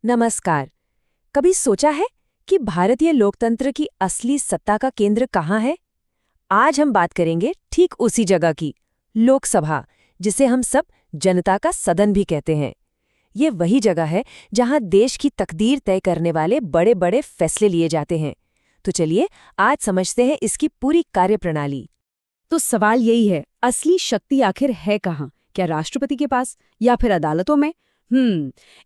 नमस्कार। कभी सोचा है कि भारतीय लोकतंत्र की असली सत्ता का केंद्र कहाँ है? आज हम बात करेंगे ठीक उसी जगह की, लोकसभा, जिसे हम सब जनता का सदन भी कहते हैं। ये वही जगह है जहां देश की तकदीर तय करने वाले बड़े बड़े फैसले लिए जाते हैं। तो चलिए आज समझते हैं इसकी पूरी कार्यप्रणाली। तो सवाल यही है, असली शक्ति आखिर है कहाँ? क्या राष्ट्रपति के पास या फिर अदालतों में?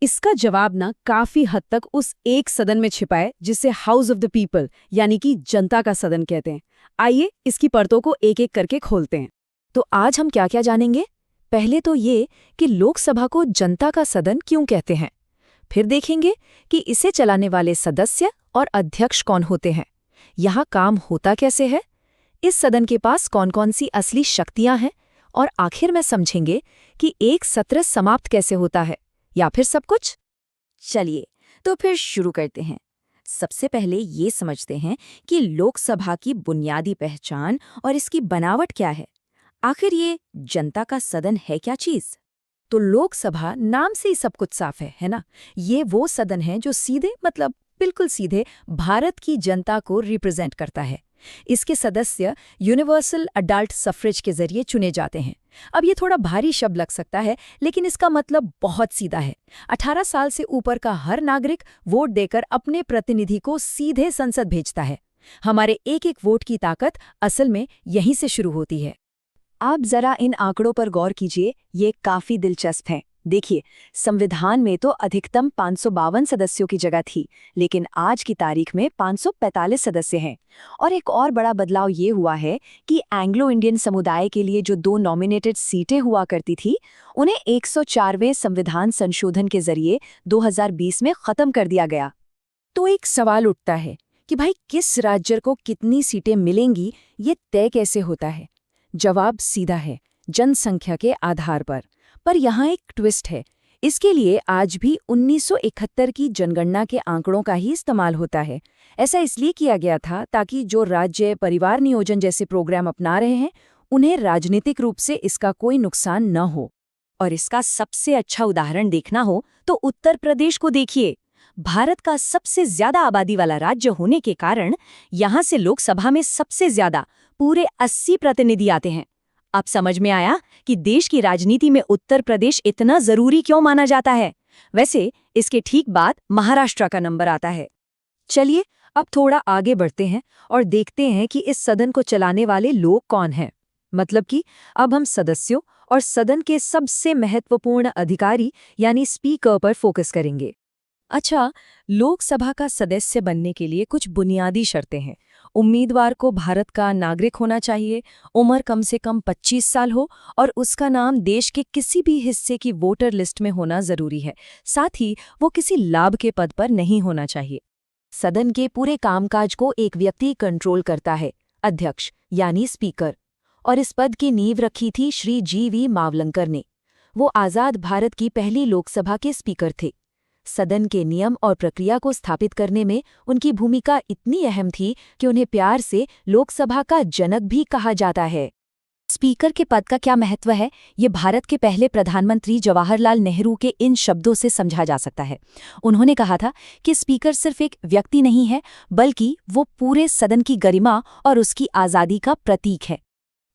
इसका जवाब ना काफी हद तक उस एक सदन में छिपा है जिसे हाउस ऑफ द पीपल यानी कि जनता का सदन कहते हैं। आइए इसकी परतों को एक एक करके खोलते हैं। तो आज हम क्या क्या जानेंगे? पहले तो ये कि लोकसभा को जनता का सदन क्यों कहते हैं। फिर देखेंगे कि इसे चलाने वाले सदस्य और अध्यक्ष कौन होते हैं, यहाँ काम होता कैसे है, इस सदन के पास कौन कौन सी असली शक्तियां हैं, और आखिर में समझेंगे कि एक सत्र समाप्त कैसे होता है, या फिर सब कुछ। चलिए तो फिर शुरू करते हैं। सबसे पहले ये समझते हैं कि लोकसभा की बुनियादी पहचान और इसकी बनावट क्या है। आखिर ये जनता का सदन है क्या चीज? तो लोकसभा नाम से ही सब कुछ साफ है ना? ये वो सदन है जो सीधे मतलब बिल्कुल सीधे भारत की जनता को रिप्रेजेंट करता है। इसके सदस्य यूनिवर्सल अडल्ट सफ्रेज के जरिए चुने जाते हैं। अब ये थोड़ा भारी शब्द लग सकता है, लेकिन इसका मतलब बहुत सीधा है। 18 साल से ऊपर का हर नागरिक वोट देकर अपने प्रतिनिधि को सीधे संसद भेजता है। हमारे एक एक वोट की ताकत असल में यहीं से शुरू होती है। आप जरा इन आंकड़ों पर गौर कीजिए, ये काफी दिलचस्प हैं। देखिए, संविधान में तो अधिकतम 552 सदस्यों की जगह थी, लेकिन आज की तारीख में 545 सदस्य हैं। और एक और बड़ा बदलाव ये हुआ है कि एंग्लो इंडियन समुदाय के लिए जो 2 नॉमिनेटेड सीटें हुआ करती थी, उन्हें 104वें संविधान संशोधन के जरिए 2020 में खत्म कर दिया गया। तो एक सवाल उठता है कि भाई किस राज्य को कितनी सीटें मिलेंगी, ये तय कैसे होता है? जवाब सीधा है, जनसंख्या के आधार पर। पर यहाँ एक ट्विस्ट है। इसके लिए आज भी 1971 की जनगणना के आंकड़ों का ही इस्तेमाल होता है। ऐसा इसलिए किया गया था ताकि जो राज्य परिवार नियोजन जैसे प्रोग्राम अपना रहे हैं, उन्हें राजनीतिक रूप से इसका कोई नुकसान न हो। और इसका सबसे अच्छा उदाहरण देखना हो तो उत्तर प्रदेश को देखिए। भारत का सबसे ज्यादा आबादी वाला राज्य होने के कारण यहाँ से लोकसभा में सबसे ज्यादा पूरे 80 प्रतिनिधि आते हैं। अब समझ में आया कि देश की राजनीति में उत्तर प्रदेश इतना जरूरी क्यों माना जाता है। वैसे इसके ठीक बाद महाराष्ट्र का नंबर आता है। चलिए अब थोड़ा आगे बढ़ते हैं और देखते हैं कि इस सदन को चलाने वाले लोग कौन हैं। मतलब कि अब हम सदस्यों और सदन के सबसे महत्वपूर्ण अधिकारी यानी स्पीकर पर फोकस करेंगे। अच्छा, लोकसभा का सदस्य बनने के लिए कुछ बुनियादी शर्तें हैं। उम्मीदवार को भारत का नागरिक होना चाहिए, उम्र कम से कम 25 साल हो और उसका नाम देश के किसी भी हिस्से की वोटर लिस्ट में होना जरूरी है। साथ ही वो किसी लाभ के पद पर नहीं होना चाहिए। सदन के पूरे कामकाज को एक व्यक्ति कंट्रोल करता है, अध्यक्ष यानी स्पीकर। और इस पद की नींव रखी थी श्री जी.वी. मावलंकर ने। वो आज़ाद भारत की पहली लोकसभा के स्पीकर थे। सदन के नियम और प्रक्रिया को स्थापित करने में उनकी भूमिका इतनी अहम थी कि उन्हें प्यार से लोकसभा का जनक भी कहा जाता है। स्पीकर के पद का क्या महत्व है, ये भारत के पहले प्रधानमंत्री जवाहरलाल नेहरू के इन शब्दों से समझा जा सकता है। उन्होंने कहा था कि स्पीकर सिर्फ एक व्यक्ति नहीं है, बल्कि वो पूरे सदन की गरिमा और उसकी आज़ादी का प्रतीक है।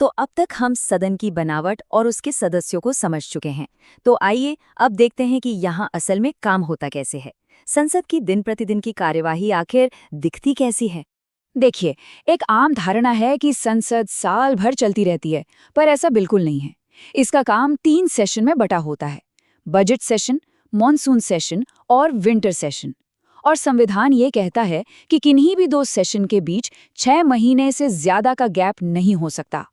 तो अब तक हम सदन की बनावट और उसके सदस्यों को समझ चुके हैं। तो आइए अब देखते हैं कि यहाँ असल में काम होता कैसे है। संसद की दिन प्रतिदिन की कार्यवाही आखिर दिखती कैसी है? देखिए, एक आम धारणा है कि संसद साल भर चलती रहती है, पर ऐसा बिल्कुल नहीं है। इसका काम 3 सेशन में बटा होता है: बजट सेशन, मॉनसून सेशन और विंटर सेशन। और संविधान ये कहता है कि किन्हीं भी 2 सेशन के बीच 6 महीने से ज्यादा का गैप नहीं हो सकता।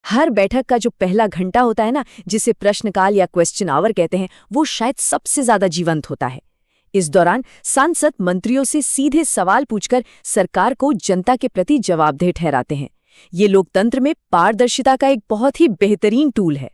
हर बैठक का जो पहला घंटा होता है ना, जिसे प्रश्नकाल या क्वेश्चन आवर कहते हैं, वो शायद सबसे ज्यादा जीवंत होता है। इस दौरान सांसद मंत्रियों से सीधे सवाल पूछकर सरकार को जनता के प्रति जवाबदेह ठहराते हैं। ये लोकतंत्र में पारदर्शिता का एक बहुत ही बेहतरीन टूल है।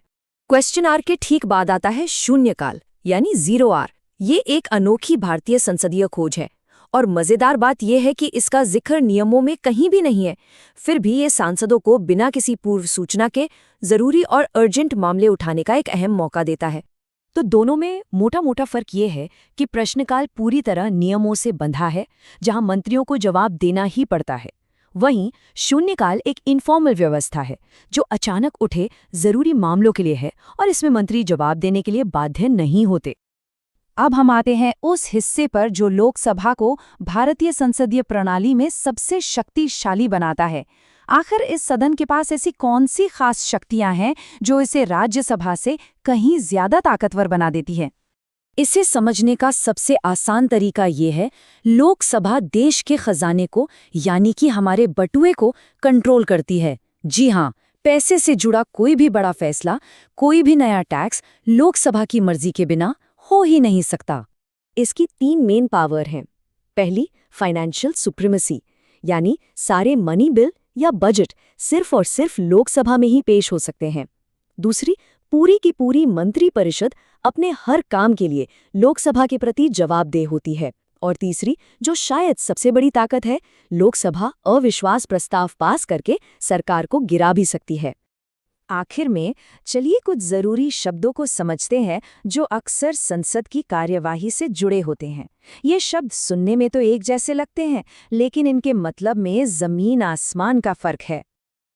क्वेश्चन आवर के ठीक बाद आता है शून्यकाल यानी 0 आवर। ये एक अनोखी भारतीय संसदीय खोज है और मजेदार बात यह है कि इसका जिक्र नियमों में कहीं भी नहीं है। फिर भी ये सांसदों को बिना किसी पूर्व सूचना के जरूरी और अर्जेंट मामले उठाने का एक अहम मौका देता है। तो दोनों में मोटा मोटा फर्क ये है कि प्रश्नकाल पूरी तरह नियमों से बंधा है, जहां मंत्रियों को जवाब देना ही पड़ता है। वहीं शून्यकाल एक इनफॉर्मल व्यवस्था है, जो अचानक उठे जरूरी मामलों के लिए है और इसमें मंत्री जवाब देने के लिए बाध्य नहीं होते। अब हम आते हैं उस हिस्से पर जो लोकसभा को भारतीय संसदीय प्रणाली में सबसे शक्तिशाली बनाता है। आखिर इस सदन के पास ऐसी कौन सी खास शक्तियां हैं जो इसे राज्यसभा से कहीं ज्यादा ताकतवर बना देती है? इसे समझने का सबसे आसान तरीका ये है, लोकसभा देश के खजाने को यानी कि हमारे बटुए को कंट्रोल करती है। जी हाँ, पैसे से जुड़ा कोई भी बड़ा फैसला, कोई भी नया टैक्स लोकसभा की मर्जी के बिना हो ही नहीं सकता। इसकी 3 मेन पावर हैं। पहली, फाइनेंशियल सुप्रीमेसी, यानी सारे मनी बिल या बजट सिर्फ और सिर्फ लोकसभा में ही पेश हो सकते हैं। दूसरी, पूरी की पूरी मंत्री परिषद अपने हर काम के लिए लोकसभा के प्रति जवाबदेह होती है। और तीसरी, जो शायद सबसे बड़ी ताकत है, लोकसभा अविश्वास प्रस्ताव पास करके सरकार को गिरा भी सकती है। आखिर में चलिए कुछ जरूरी शब्दों को समझते हैं जो अक्सर संसद की कार्यवाही से जुड़े होते हैं। ये शब्द सुनने में तो एक जैसे लगते हैं, लेकिन इनके मतलब में जमीन आसमान का फर्क है।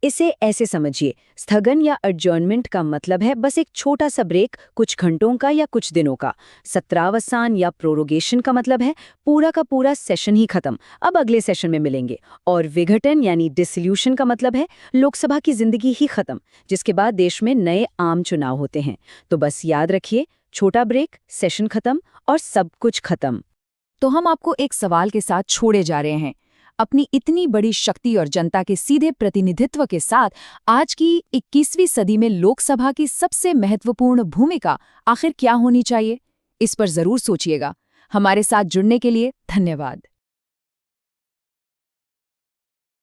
इसे ऐसे समझिए, स्थगन या एडजर्नमेंट का मतलब है बस एक छोटा सा ब्रेक, कुछ घंटों का या कुछ दिनों का। सत्रावसान या प्रोरोगेशन का मतलब है पूरा का पूरा सेशन ही खत्म, अब अगले सेशन में मिलेंगे। और विघटन यानी डिसोल्यूशन का मतलब है लोकसभा की जिंदगी ही खत्म, जिसके बाद देश में नए आम चुनाव होते हैं। तो बस याद रखिए, छोटा ब्रेक, सेशन खत्म और सब कुछ खत्म। तो हम आपको एक सवाल के साथ छोड़े जा रहे हैं। अपनी इतनी बड़ी शक्ति और जनता के सीधे प्रतिनिधित्व के साथ आज की 21वीं सदी में लोकसभा की सबसे महत्वपूर्ण भूमिका आखिर क्या होनी चाहिए? इस पर जरूर सोचिएगा। हमारे साथ जुड़ने के लिए धन्यवाद।